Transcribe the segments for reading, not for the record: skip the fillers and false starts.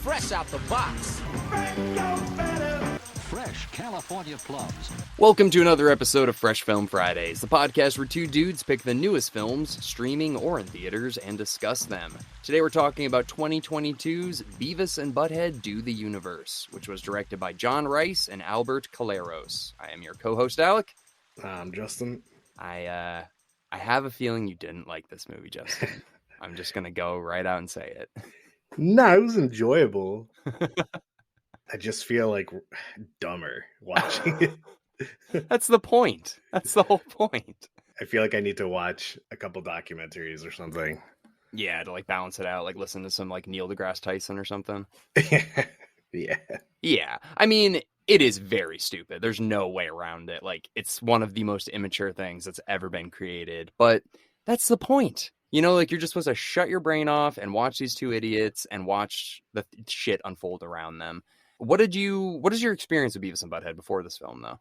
fresh out the box. Fresh California plums. Welcome to another episode of Fresh Film Fridays, the podcast where two dudes pick the newest films, streaming or in theaters, and discuss them. Today we're talking about 2022's Beavis and Butthead Do the Universe, which was directed by John Rice and Albert Calleros. I am your co-host, Alec. I'm Justin. I have a feeling you didn't like this movie, Justin. I'm just going to go right out and say it. No, it was enjoyable. I just feel like dumber watching it. That's the point. That's the whole point. I feel like I need to watch a couple documentaries or something. Yeah, to like balance it out, like listen to some like Neil deGrasse Tyson or something. Yeah. Yeah. I mean, it is very stupid. There's no way around it. Like, it's one of the most immature things that's ever been created. But that's the point. You know, like, you're just supposed to shut your brain off and watch these two idiots and watch the shit unfold around them. What is your experience with Beavis and Butthead before this film, though?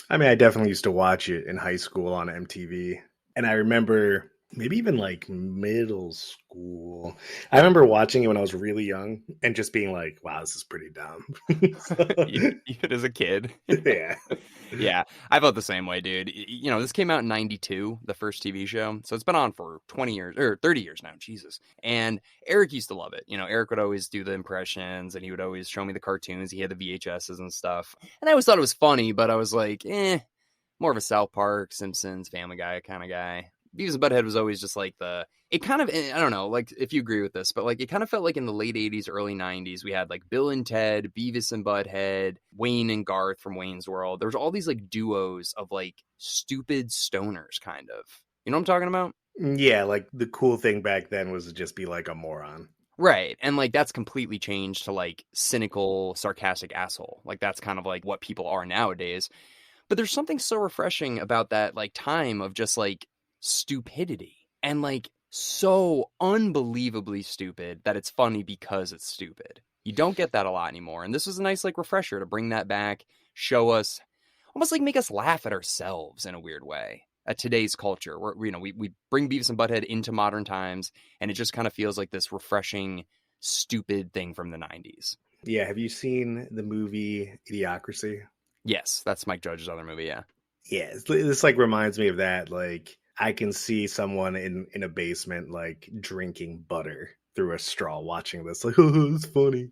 I mean, I definitely used to watch it in high school on MTV. And I remember maybe even like middle school. I remember watching it when I was really young and just being like, wow, this is pretty dumb. Even as a kid. Yeah. Yeah, I felt the same way, dude. You know, this came out in 92, the first TV show. So it's been on for 20 years or 30 years now. Jesus. And Eric used to love it. You know, Eric would always do the impressions and he would always show me the cartoons. He had the VHSs and stuff. And I always thought it was funny, but I was like, more of a South Park, Simpsons, Family Guy kind of guy. Beavis and Butthead was always just like it kind of, I don't know, like if you agree with this, but like it kind of felt like in the late 80s, early 90s, we had like Bill and Ted, Beavis and Butthead, Wayne and Garth from Wayne's World. There was all these like duos of like stupid stoners kind of. You know what I'm talking about? Yeah, like the cool thing back then was to just be like a moron. Right. And like that's completely changed to like cynical, sarcastic asshole. Like that's kind of like what people are nowadays. But there's something so refreshing about that like time of just like stupidity and like so unbelievably stupid that it's funny because it's stupid. You don't get that a lot anymore. And this was a nice like refresher to bring that back, show us, almost like make us laugh at ourselves in a weird way at today's culture where, you know, we bring Beavis and Butthead into modern times and it just kind of feels like this refreshing, stupid thing from the 90s. Yeah. Have you seen the movie Idiocracy? Yes, that's Mike Judge's other movie. Yeah. Yeah. This like reminds me of that. Like, I can see someone in a basement, like, drinking butter through a straw watching this. Like, oh, it's funny.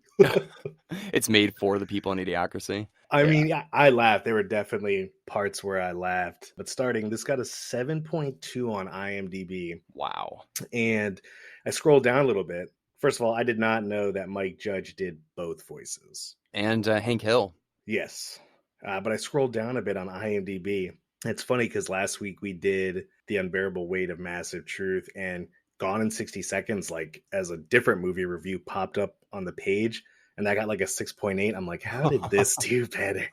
It's made for the people in Idiocracy. I mean, I laughed. There were definitely parts where I laughed. But this got a 7.2 on IMDb. Wow. And I scrolled down a little bit. First of all, I did not know that Mike Judge did both voices. And Hank Hill. Yes. But I scrolled down a bit on IMDb. It's funny because last week we did The Unbearable Weight of Massive Truth, and Gone in 60 Seconds, like as a different movie review, popped up on the page, and I got like a 6.8. I'm like, how did this do better?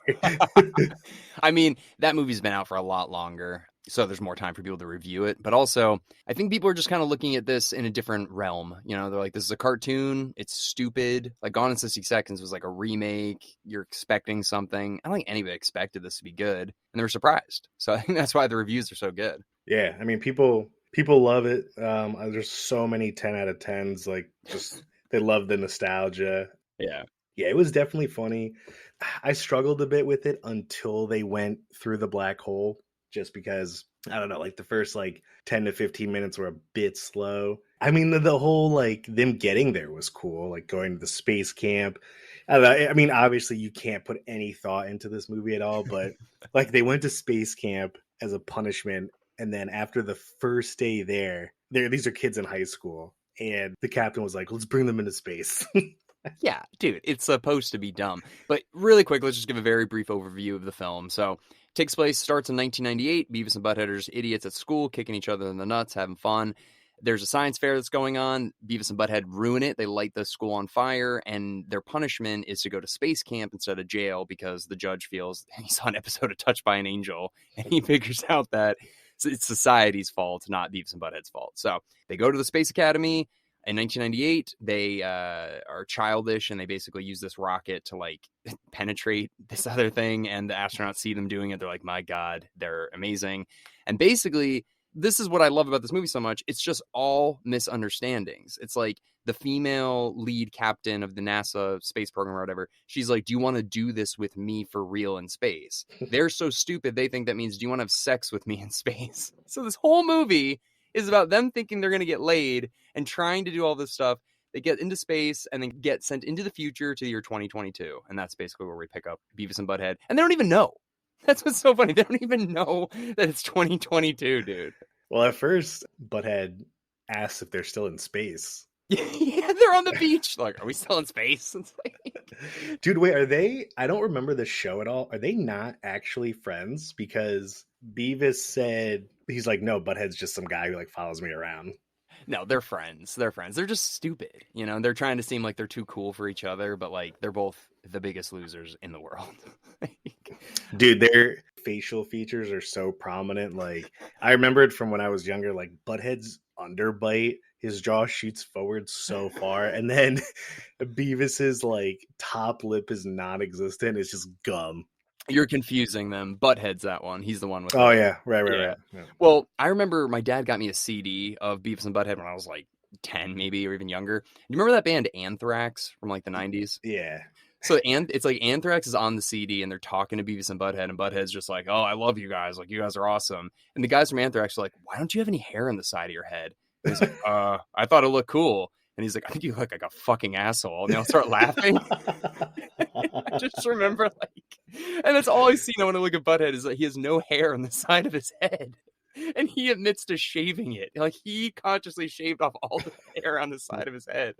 I mean, that movie's been out for a lot longer, so there's more time for people to review it. But also, I think people are just kind of looking at this in a different realm. You know, they're like, this is a cartoon. It's stupid. Like Gone in 60 Seconds was like a remake. You're expecting something. I don't think anybody expected this to be good, and they were surprised. So I think that's why the reviews are so good. Yeah, I mean, people love it. There's so many 10 out of 10s. Like, just they love the nostalgia. Yeah. Yeah, it was definitely funny. I struggled a bit with it until they went through the black hole. Just because, I don't know, like the first like 10 to 15 minutes were a bit slow. I mean, the whole like them getting there was cool, like going to the space camp. I don't know, I mean, obviously you can't put any thought into this movie at all, but like they went to space camp as a punishment. And then after the first day there, these are kids in high school. And the captain was like, let's bring them into space. Yeah, dude, it's supposed to be dumb. But really quick, let's just give a very brief overview of the film. So, starts in 1998. Beavis and Butthead are just idiots at school, kicking each other in the nuts, having fun. There's a science fair that's going on. Beavis and Butthead ruin it. They light the school on fire, and their punishment is to go to space camp instead of jail because the judge feels he saw an episode of Touched by an Angel, and he figures out that it's society's fault, not Beavis and Butthead's fault. So they go to the Space Academy. In 1998, they are childish, and they basically use this rocket to like penetrate this other thing. And the astronauts see them doing it. They're like, my God, they're amazing. And basically, this is what I love about this movie so much. It's just all misunderstandings. It's like the female lead captain of the NASA space program or whatever. She's like, do you want to do this with me for real in space? They're so stupid. They think that means, do you want to have sex with me in space? So this whole movie is about them thinking they're going to get laid and trying to do all this stuff. They get into space and then get sent into the future to the year 2022. And that's basically where we pick up Beavis and Butthead. And they don't even know. That's what's so funny. They don't even know that it's 2022, dude. Well, at first, Butthead asks if they're still in space. Yeah, they're on the beach. Like, are we still in space? It's like... Dude, wait, are they? I don't remember the show at all. Are they not actually friends? Because Beavis said, he's like, no, Butthead's just some guy who like follows me around. No, they're friends. They're friends. They're just stupid. You know, they're trying to seem like they're too cool for each other, but like they're both the biggest losers in the world. Dude, their facial features are so prominent. Like, I remember it from when I was younger, like Butthead's underbite, his jaw shoots forward so far, and then Beavis's like top lip is non-existent. It's just gum. You're confusing them. Butthead's that one. He's the one with Oh, the... yeah. Right. Yeah. Well, I remember my dad got me a CD of Beavis and Butthead when I was like 10 maybe, or even younger. You remember that band Anthrax from like the 90s? Yeah. So it's like Anthrax is on the CD and they're talking to Beavis and Butthead's just like, oh, I love you guys. Like, you guys are awesome. And the guys from Anthrax are like, why don't you have any hair on the side of your head? And he's like, I thought it looked cool. And he's like, I think you look like a fucking asshole. And they'll start laughing. I just remember, like, and that's all I see now when I look at Butthead is that he has no hair on the side of his head. And he admits to shaving it. Like, he consciously shaved off all the hair on the side of his head.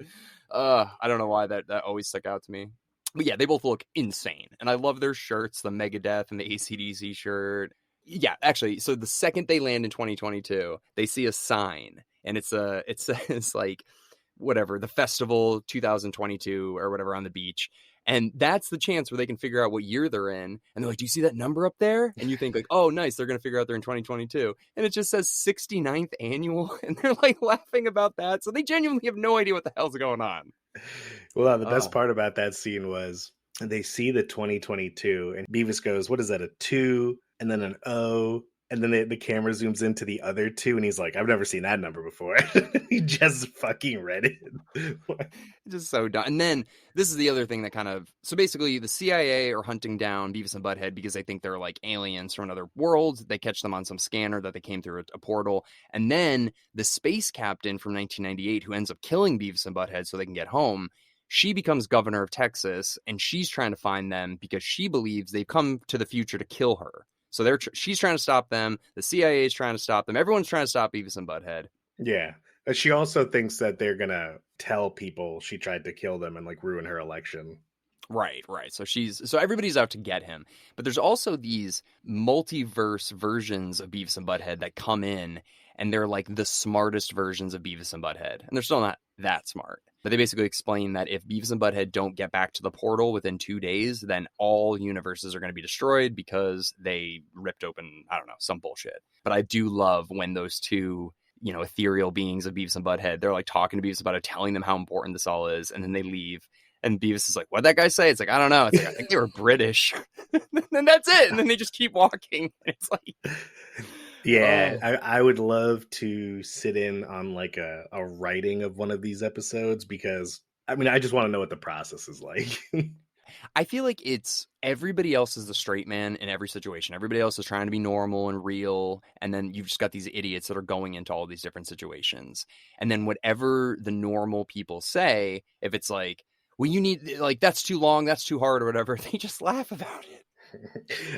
I don't know why that always stuck out to me. But yeah, they both look insane. And I love their shirts, the Megadeth and the AC/DC shirt. Yeah, actually, so the second they land in 2022, they see a sign. And it says like, whatever, the festival 2022 or whatever on the beach. And that's the chance where they can figure out what year they're in. And they're like, do you see that number up there? And you think like, oh, nice. They're going to figure out they're in 2022. And it just says 69th annual. And they're like laughing about that. So they genuinely have no idea what the hell's going on. Well, the best part about that scene was they see the 2022 and Beavis goes, what is that? A 2 and then an O. And then the camera zooms into the other 2, and he's like, I've never seen that number before. He just fucking read it. Just so dumb. And then this is the other thing that kind of... So basically, the CIA are hunting down Beavis and Butthead because they think they're like aliens from another world. They catch them on some scanner that they came through a portal. And then the space captain from 1998, who ends up killing Beavis and Butthead so they can get home, she becomes governor of Texas, and she's trying to find them because she believes they've come to the future to kill her. So she's trying to stop them. The CIA is trying to stop them. Everyone's trying to stop Beavis and Butthead. Yeah. But she also thinks that they're going to tell people she tried to kill them and like ruin her election. Right. So everybody's out to get him. But there's also these multiverse versions of Beavis and Butthead that come in, and they're like the smartest versions of Beavis and Butthead. And they're still not that smart. But they basically explain that if Beavis and Butthead don't get back to the portal within 2 days, then all universes are going to be destroyed because they ripped open, I don't know, some bullshit. But I do love when those two, you know, ethereal beings of Beavis and Butthead, they're like talking to Beavis about it, telling them how important this all is, and then they leave. And Beavis is like, what'd that guy say? It's like, I don't know. It's like, I think they were British. And that's it. And then they just keep walking. It's like... Yeah, I would love to sit in on like a writing of one of these episodes because, I mean, I just want to know what the process is like. I feel like it's everybody else is the straight man in every situation. Everybody else is trying to be normal and real. And then you've just got these idiots that are going into all these different situations. And then whatever the normal people say, if it's like, well, you need, like, that's too long, that's too hard or whatever, they just laugh about it.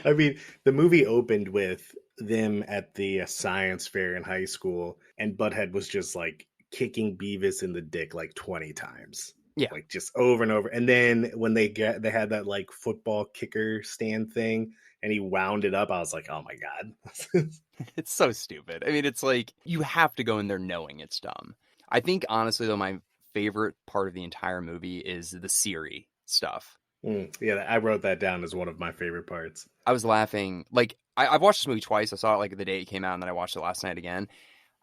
I mean, the movie opened with them at the science fair in high school, and Butthead was just like kicking Beavis in the dick like 20 times. Yeah. Like just over and over. And then when they had that like football kicker stand thing and he wound it up, I was like, oh my God. It's so stupid. I mean, it's like you have to go in there knowing it's dumb. I think honestly, though, my favorite part of the entire movie is the Siri stuff. Yeah, I wrote that down as one of my favorite parts. I was laughing. Like, I've watched this movie twice. I saw it like the day it came out, and then I watched it last night again.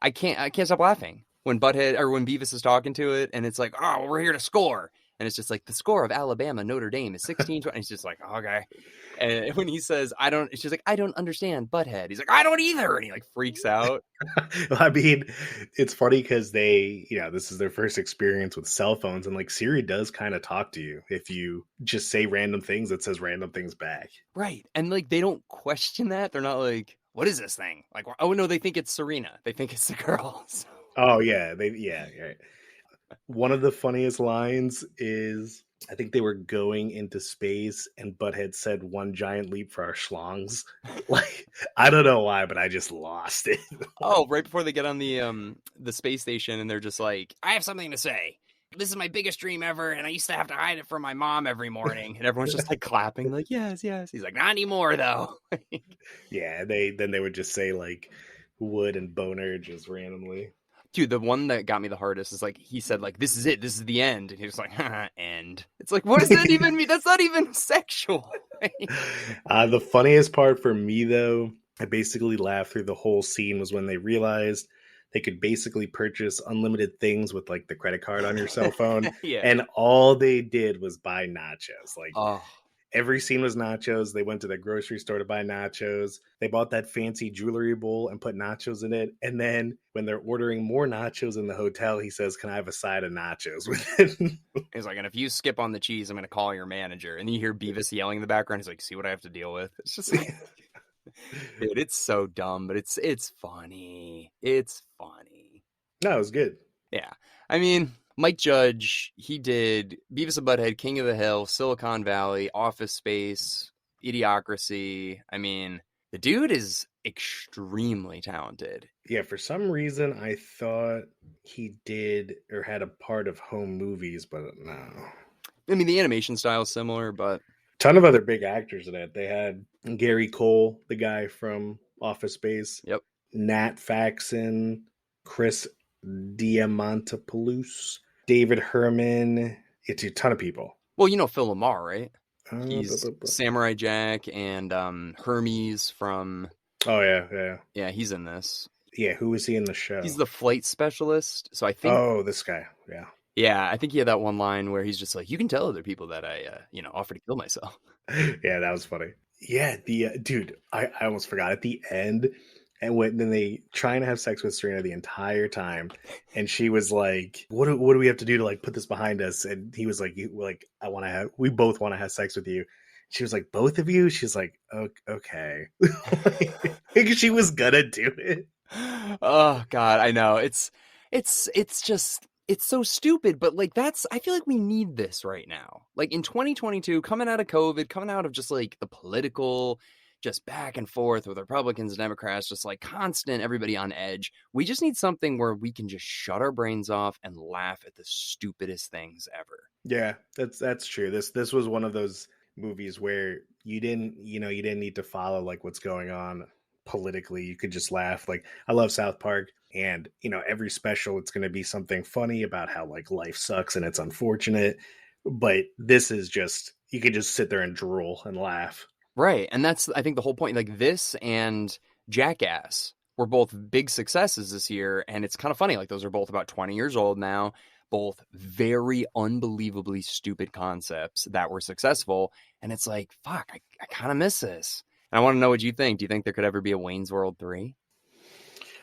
I can't stop laughing when Beavis is talking to it, and it's like, oh, we're here to score. And it's just like, the score of Alabama Notre Dame is 16-20. And he's just like, okay. And when he says, she's like, I don't understand Butthead. He's like, I don't either. And he like freaks out. I mean, it's funny because this is their first experience with cell phones, and like Siri does kind of talk to you if you just say random things. It says random things back. Right. And like, they don't question that. They're not like, what is this thing? Like, oh no, they think it's Serena. They think it's the girl. So. Oh yeah. Right. One of the funniest lines is, I think they were going into space and Butthead said, "One giant leap for our schlongs." Like, I don't know why, but I just lost it. Oh, right before they get on the space station, and they're just like, I have something to say. This is my biggest dream ever, and I used to have to hide it from my mom every morning. And everyone's just like clapping, like, yes. He's like, not anymore though. Yeah, they would just say like wood and boner just randomly. Dude, the one that got me the hardest is like, he said like, this is it, this is the end. And he was like, end. It's like, what does that even mean? That's not even sexual. The funniest part for me though, I basically laughed through the whole scene, was when they realized they could basically purchase unlimited things with like the credit card on your cell phone. Yeah. And all they did was buy nachos. Like, oh. Every scene was nachos. They went to the grocery store to buy nachos. They bought that fancy jewelry bowl and put nachos in it. And then when they're ordering more nachos in the hotel, he says, "Can I have a side of nachos with it?" He's like, and if you skip on the cheese, I'm going to call your manager. And then you hear Beavis yelling in the background. He's like, see what I have to deal with? It's just like, dude, it's so dumb, but it's funny. It's funny. No, it was good. Yeah. I mean, Mike Judge, he did Beavis and Butthead, King of the Hill, Silicon Valley, Office Space, Idiocracy. I mean, the dude is extremely talented. Yeah, for some reason, I thought he did or had a part of Home Movies, but no. I mean, the animation style is similar, but... ton of other big actors in it. They had Gary Cole, the guy from Office Space. Yep. Nat Faxon, Chris Diamantopoulos, David Herman. It's a ton of people. Well, you know Phil Lamar, right? He's Samurai Jack and Hermes from... Oh, yeah. Yeah, he's in this. Yeah, who is he in the show? He's the flight specialist, so I think... Oh, this guy, yeah. Yeah, I think he had that one line where he's just like, you can tell other people that I, offer to kill myself. Yeah, that was funny. Yeah, dude, I almost forgot at the end... And then they trying to have sex with Serena the entire time, and she was like, "What do we have to do to like put this behind us?" And he was like, we both want to have sex with you." She was like, "Both of you?" She's like, "Okay." She was gonna do it. Oh God, I know. It's just, it's so stupid, but like I feel like we need this right now. Like in 2022, coming out of COVID, coming out of just like the political, just back and forth with Republicans and Democrats, just like constant, everybody on edge. We just need something where we can just shut our brains off and laugh at the stupidest things ever. Yeah, that's true. This was one of those movies where you didn't need to follow like what's going on politically. You could just laugh. Like, I love South Park, and every special it's going to be something funny about how like life sucks and it's unfortunate. But this is just, you could just sit there and drool and laugh. Right. And that's, I think, the whole point. Like, this and Jackass were both big successes this year. And it's kind of funny. Like, those are both about 20 years old now. Both very unbelievably stupid concepts that were successful. And it's like, fuck, I kind of miss this. And I want to know what you think. Do you think there could ever be a Wayne's World 3?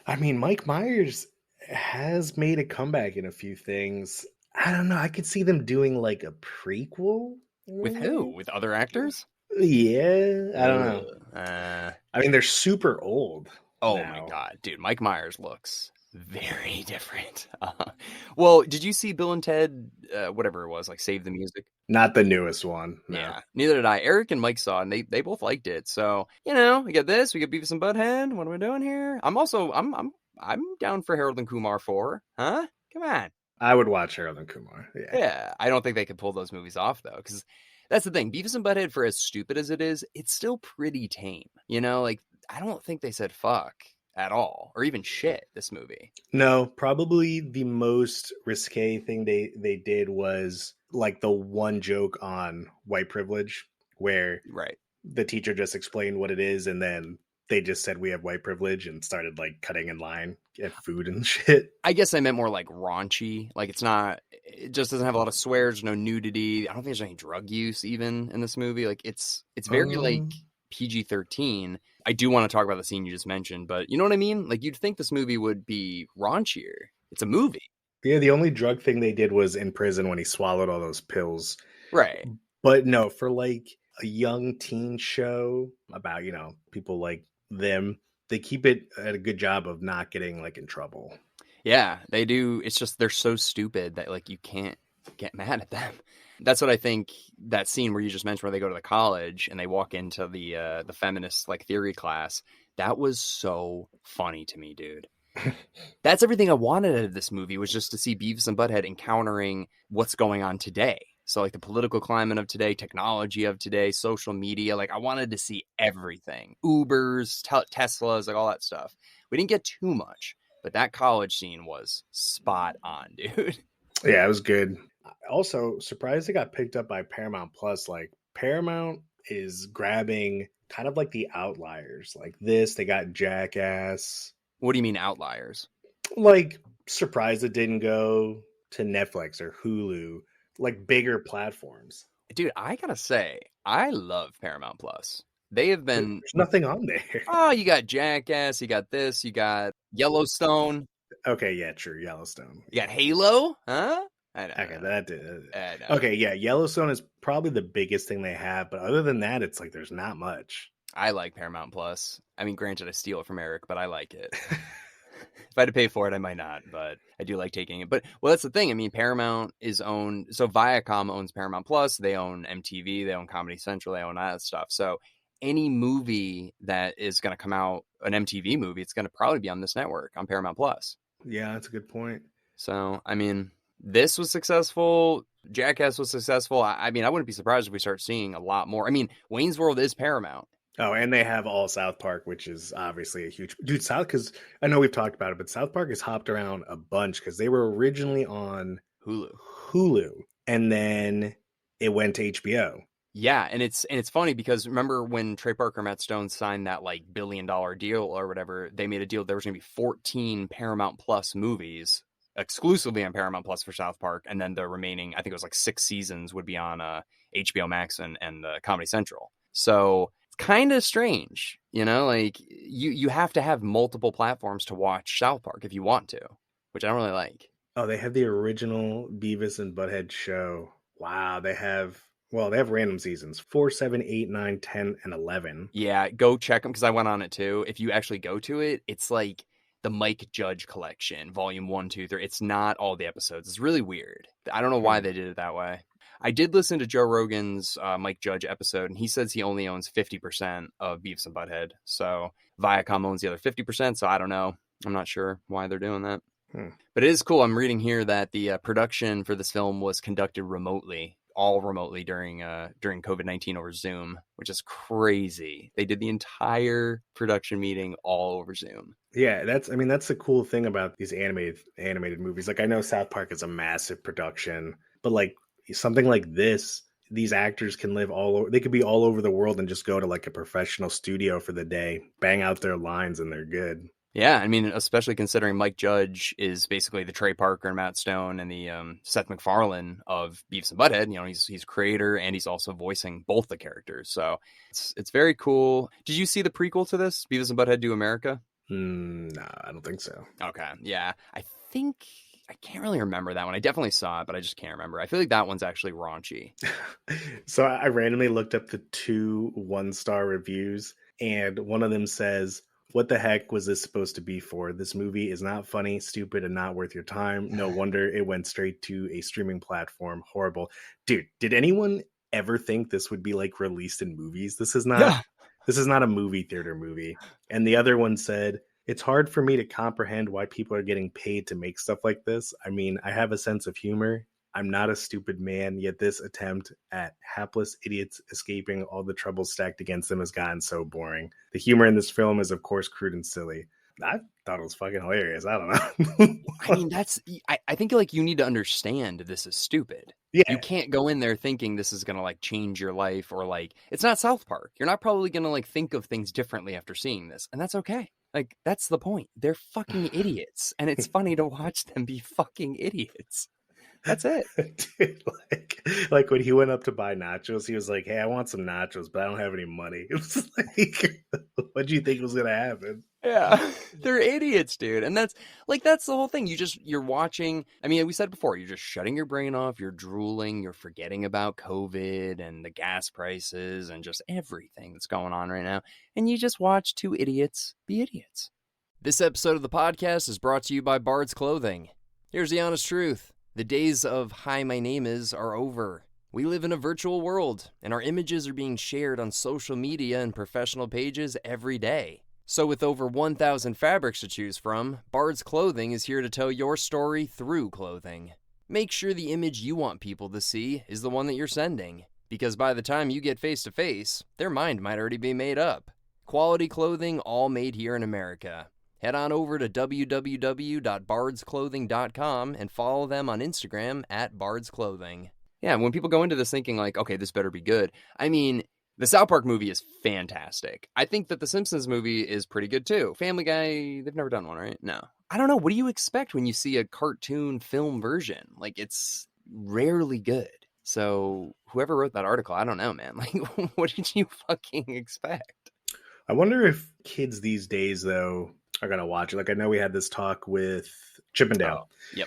I mean, Mike Myers has made a comeback in a few things. I don't know. I could see them doing like a prequel. With who? With other actors? Yeah, I don't know. I mean, they're super old. Oh now. My God, dude, Mike Myers looks very different. Well, did you see Bill and Ted, whatever it was, like Save the Music? Not the newest one. No. Yeah, neither did I. Eric and Mike saw it, and they both liked it. So, we got this. We got Beavis and Butthead. What are we doing here? I'm down for Harold and Kumar 4. Huh? Come on. I would watch Harold and Kumar. Yeah. I don't think they could pull those movies off though, because that's the thing. Beavis and Butthead, for as stupid as it is, it's still pretty tame. Like, I don't think they said fuck at all, or even shit this movie. No, probably the most risque thing they did was like the one joke on white privilege, where right, the teacher just explained what it is, and then they just said we have white privilege and started like cutting in line at food and shit. I guess I meant more like raunchy. Like it just doesn't have a lot of swears, no nudity. I don't think there's any drug use even in this movie. Like it's very like PG-13. I do want to talk about the scene you just mentioned, but you know what I mean? Like you'd think this movie would be raunchier. It's a movie. Yeah, the only drug thing they did was in prison when he swallowed all those pills. Right. But no, for like a young teen show about, people like them, they keep it at a good job of not getting like in trouble. Yeah, they do. It's just they're so stupid that like you can't get mad at them. That's what I think that scene where you just mentioned where they go to the college and they walk into the feminist like theory class, that was so funny to me, dude. That's everything I wanted out of this movie, was just to see Beavis and Butthead encountering what's going on today. So like the political climate of today, technology of today, social media. Like I wanted to see everything. Ubers, Teslas, like all that stuff. We didn't get too much, but that college scene was spot on, dude. Yeah, it was good. Also, surprised it got picked up by Paramount Plus. Like Paramount is grabbing kind of like the outliers. Like this, they got Jackass. What do you mean outliers? Like surprised it didn't go to Netflix or Hulu, like bigger platforms. Dude, I gotta say, I love Paramount Plus. They have been... There's nothing on there. Oh, you got Jackass, you got this, you got Yellowstone. Okay, yeah, true. Yellowstone. You got Halo, huh? Okay, that did. I Okay, yeah, Yellowstone is probably the biggest thing they have, but other than that, it's like there's not much. I like Paramount Plus. I mean, granted, I steal it from Eric, but I like it. If I had to pay for it, I might not, but I do like taking it. But, well, that's the thing. I mean, Paramount is owned. So Viacom owns Paramount Plus. They own MTV. They own Comedy Central. They own all that stuff. So any movie that is going to come out, an MTV movie, it's going to probably be on this network, on Paramount Plus. Yeah, that's a good point. So, I mean, this was successful. Jackass was successful. I mean, I wouldn't be surprised if we start seeing a lot more. I mean, Wayne's World is Paramount. Oh, and they have all South Park, which is obviously a huge dude. Because I know we've talked about it, but South Park has hopped around a bunch because they were originally on Hulu, and then it went to HBO. Yeah, and it's funny because remember when Trey Parker and Matt Stone signed that like $1 billion deal or whatever, they made a deal. There was going to be 14 Paramount Plus movies exclusively on Paramount Plus for South Park, and then the remaining, I think it was like 6 seasons, would be on HBO Max and Comedy Central. So it's kind of strange, like you have to have multiple platforms to watch South Park if you want to, which I don't really like. Oh, they have the original Beavis and Butthead show. Wow, they have random seasons 4, 7, 8, 9, 10, and 11. Yeah, go check them because I went on it too. If you actually go to it, it's like the Mike Judge collection, volume 1, 2, 3. It's not all the episodes. It's really weird. I don't know why they did it that way. I did listen to Joe Rogan's Mike Judge episode, and he says he only owns 50% of Beavis and Butthead. So Viacom owns the other 50%, so I don't know. I'm not sure why they're doing that. But it is cool. I'm reading here that the production for this film was conducted all remotely during COVID-19 over Zoom, which is crazy. They did the entire production meeting all over Zoom. Yeah, that's the cool thing about these animated movies. Like I know South Park is a massive production, but like something like this, these actors can live all over. They could be all over the world and just go to like a professional studio for the day, bang out their lines, and they're good. Yeah, I mean, especially considering Mike Judge is basically the Trey Parker and Matt Stone and the Seth MacFarlane of Beavis and Butthead. He's creator and he's also voicing both the characters. So it's very cool. Did you see the prequel to this, Beavis and Butthead Do America? No, I don't think so. Okay, yeah. I can't really remember that one. I definitely saw it, but I just can't remember. I feel like that one's actually raunchy. So I randomly looked up the 2 1-star reviews, and one of them says, "What the heck was this supposed to be for? This movie is not funny, stupid, and not worth your time. No wonder it went straight to a streaming platform. Horrible." Dude, did anyone ever think this would be like released in movies? This is not a movie theater movie. And the other one said, "It's hard for me to comprehend why people are getting paid to make stuff like this. I mean, I have a sense of humor. I'm not a stupid man, yet this attempt at hapless idiots escaping all the troubles stacked against them has gotten so boring. The humor in this film is, of course, crude and silly. I thought it was fucking hilarious. I don't know. I mean, I think like you need to understand this is stupid. Yeah. You can't go in there thinking this is going to like change your life, or like, it's not South Park. You're not probably going to like think of things differently after seeing this. And that's okay. Like, that's the point. They're fucking idiots. And it's funny to watch them be fucking idiots. That's it. Dude, like when he went up to buy nachos, he was like, "Hey, I want some nachos, but I don't have any money." It was like, what do you think was gonna happen? Yeah, they're idiots, dude. And that's the whole thing. You're watching. I mean, we said before, you're just shutting your brain off. You're drooling. You're forgetting about COVID and the gas prices and just everything that's going on right now. And you just watch two idiots be idiots. This episode of the podcast is brought to you by Bard's Clothing. Here's the honest truth. The days of "hi, my name is" are over. We live in a virtual world, and our images are being shared on social media and professional pages every day. So with over 1,000 fabrics to choose from, Bard's Clothing is here to tell your story through clothing. Make sure the image you want people to see is the one that you're sending, because by the time you get face-to-face, their mind might already be made up. Quality clothing, all made here in America. Head on over to www.bardsclothing.com and follow them on Instagram @bardsclothing. Yeah, when people go into this thinking like, okay, this better be good. I mean, the South Park movie is fantastic. I think that the Simpsons movie is pretty good too. Family Guy, they've never done one, right? No. I don't know. What do you expect when you see a cartoon film version? Like, it's rarely good. So whoever wrote that article, I don't know, man. Like, what did you fucking expect? I wonder if kids these days, though, are gonna watch it. Like, I know we had this talk with Chippendale. Oh, yep.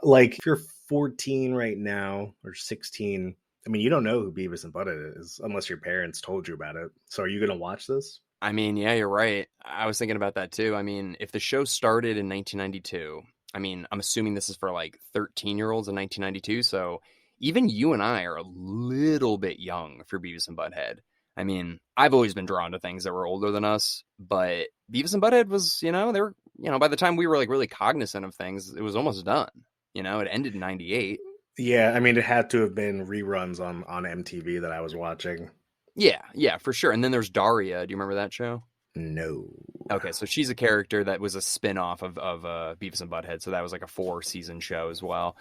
Like, if you're 14 right now or 16, I mean, you don't know who Beavis and Butthead is unless your parents told you about it. So are you gonna watch this? I mean, yeah, you're right. I was thinking about that too. I mean, if the show started in 1992, I mean, I'm assuming this is for like 13-year-olds in 1992. So even you and I are a little bit young for Beavis and Butthead. I mean, I've always been drawn to things that were older than us, but Beavis and Butthead was, they were, by the time we were like really cognizant of things, it was almost done. It ended in 98. Yeah, I mean, it had to have been reruns on MTV that I was watching. Yeah, for sure. And then there's Daria. Do you remember that show? No. Okay, so she's a character that was a spin-off of Beavis and Butthead, so that was like a 4-season show as well.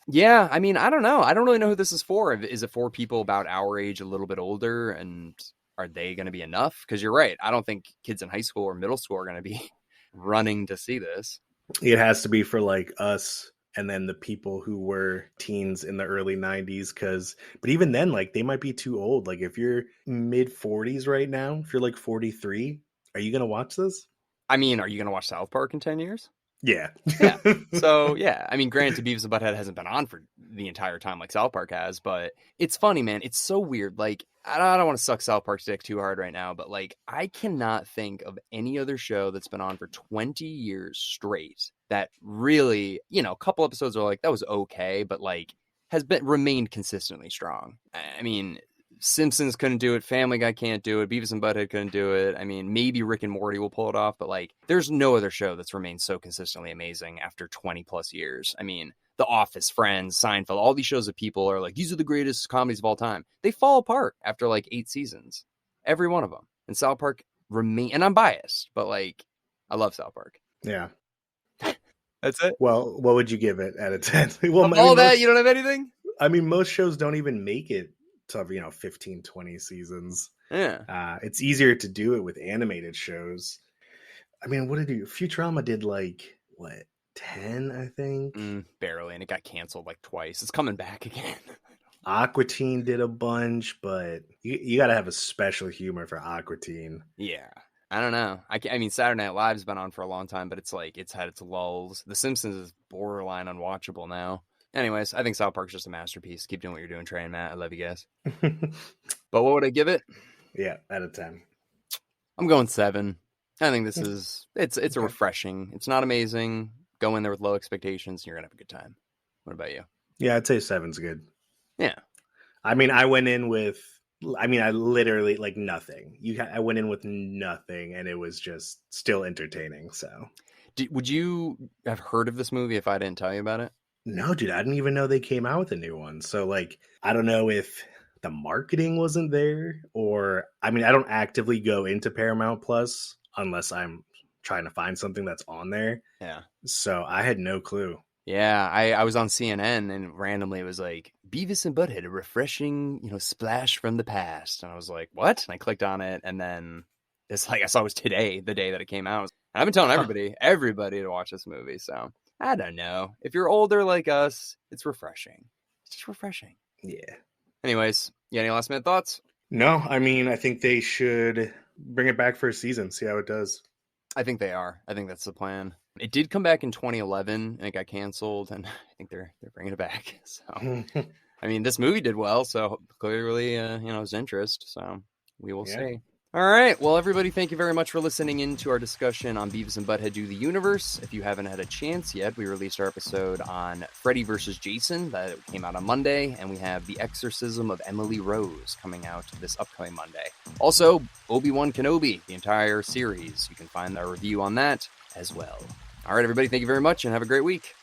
Yeah, I mean, I don't know. I don't really know who this is for. Is it for people about our age, a little bit older, and are they going to be enough? Because you're right. I don't think kids in high school or middle school are going to be running to see this. It has to be for like us and then the people who were teens in the early 90s. But even then, like, they might be too old. Like, if you're mid 40s right now, if you're like 43, are you going to watch this? I mean, are you going to watch South Park in 10 years? Yeah. So, yeah. I mean, granted, Beavis and Butthead hasn't been on for the entire time like South Park has, but it's funny, man. It's so weird. Like, I don't want to suck South Park's dick too hard right now, but like, I cannot think of any other show that's been on for 20 years straight that really, a couple episodes are like, that was okay, but like has remained consistently strong. I mean, Simpsons couldn't do it. Family Guy can't do it. Beavis and Butthead couldn't do it. I mean, maybe Rick and Morty will pull it off, but like, there's no other show that's remained so consistently amazing after 20 plus years. I mean, The Office, Friends, Seinfeld, all these shows that people are like, these are the greatest comedies of all time. They fall apart after like 8 seasons. Every one of them. And South Park and I'm biased, but like, I love South Park. Yeah. That's it. Well, what would you give it out of 10? Well, of all that, you don't have anything? I mean, most shows don't even make it to 15, 20 seasons. Yeah. It's easier to do it with animated shows. I mean, what did Futurama did like, what, 10, I think? Barely, and it got canceled like twice. It's coming back again. Aqua Teen did a bunch, but you got to have a special humor for Aqua Teen. Yeah. I don't know. I mean, Saturday Night Live's been on for a long time, but it's like, it's had its lulls. The Simpsons is borderline unwatchable now. Anyways, I think South Park's just a masterpiece. Keep doing what you're doing, Trey and Matt. I love you guys. But what would I give it? Yeah, out of 10. I'm going 7. I think this is, it's okay. A refreshing. It's not amazing. Go in there with low expectations and you're going to have a good time. What about you? Yeah, I'd say 7's good. Yeah. I mean, I literally like nothing. I went in with nothing and it was just still entertaining. So would you have heard of this movie if I didn't tell you about it? No, dude, I didn't even know they came out with a new one. So like, I don't know if the marketing wasn't there or, I mean, I don't actively go into Paramount Plus unless I'm trying to find something that's on there. Yeah. So I had no clue. Yeah, I was on CNN and randomly it was like Beavis and Butthead, a refreshing, splash from the past. And I was like, what? And I clicked on it, and then it's like I saw it was today, the day that it came out. I've been telling everybody to watch this movie. So I don't know. If you're older like us, it's refreshing. It's just refreshing. Yeah. Anyways, you got any last minute thoughts? No, I mean, I think they should bring it back for a season, see how it does. I think they are. I think that's the plan. It did come back in 2011 and it got canceled, and I think they're bringing it back. So, I mean, this movie did well, so clearly, there's interest. So we will see. All right. Well, everybody, thank you very much for listening in to our discussion on Beavis and Butthead Do the Universe. If you haven't had a chance yet, we released our episode on Freddy vs. Jason that came out on Monday, and we have The Exorcism of Emily Rose coming out this upcoming Monday. Also, Obi-Wan Kenobi, the entire series. You can find our review on that as well. All right, everybody, thank you very much, and have a great week.